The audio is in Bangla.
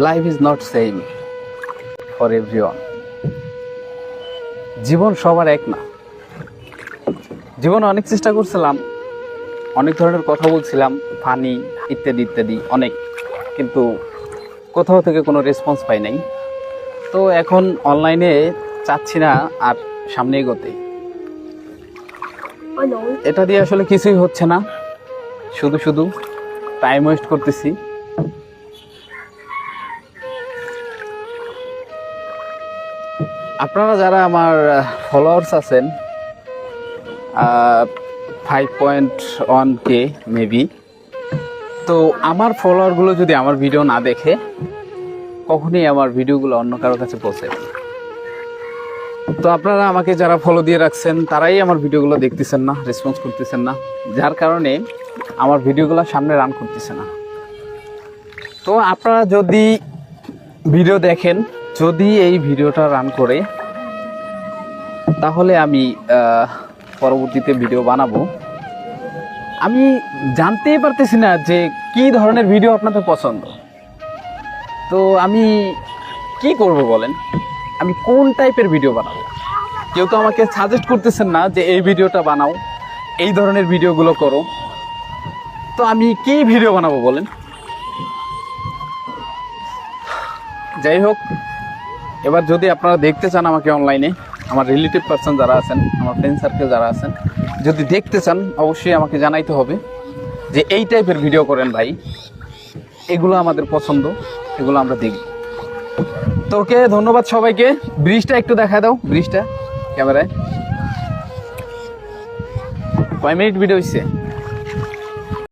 Life is not same for everyone. জীবন সবার এক না। জীবনে অনেক চেষ্টা করছিলাম, অনেক ধরনের কথা বলছিলাম, ফানি ইত্যাদি ইত্যাদি অনেক, কিন্তু কোথাও থেকে কোনো রেসপন্স পাই নাই। তো এখন অনলাইনে চাচ্ছি না আর সামনে এগোতে। এটা দিয়ে আসলে কিছুই হচ্ছে না, শুধু শুধু টাইম ওয়েস্ট করতেছি। আপনারা যারা আমার ফলোয়ার্স আছেন 5.1K মেবি, তো আমার ফলোয়ারগুলো যদি আমার ভিডিও না দেখে কখনই আমার ভিডিওগুলো অন্য কারোর কাছে পৌঁছে। তো আপনারা আমাকে যারা ফলো দিয়ে রাখছেন তারাই আমার ভিডিওগুলো দেখতেছেন না, রেসপন্স করতেছেন না, যার কারণে আমার ভিডিওগুলো সামনে রান করতেছে না। তো আপনারা যদি ভিডিও দেখেন, যদি এই ভিডিওটা রান করে, তাহলে আমি পরবর্তীতে ভিডিও বানাবো। আমি জানতেই পারতেছি না যে কি ধরনের ভিডিও আপনাদের পছন্দ। তো আমি কি করব বলেন, আমি কোন টাইপের ভিডিও বানাবো? কেউ তো আমাকে সাজেস্ট করতেছেন না যে এই ভিডিওটা বানাও, এই ধরনের ভিডিওগুলো করো। তো আমি কি ভিডিও বানাবো বলেন? যাই হোক, এবার যদি আপনারা দেখতে চান আমাকে অনলাইনে, আমার রিলেটিভ পার্সন যারা আছেন, আমার ফ্রেন্ড সার্কেল যারা আছেন, যদি দেখতে চান অবশ্যই আমাকে জানাইতে হবে যে এই টাইপের ভিডিও করেন ভাই, এগুলো আমাদের পছন্দ, এগুলো আমরা দেখব। তো ওকে, ধন্যবাদ সবাইকে। ব্রিজটা একটু দেখা দাও, ব্রিজটা ক্যামেরায়। কয় মিনিট ভিডিও হচ্ছে?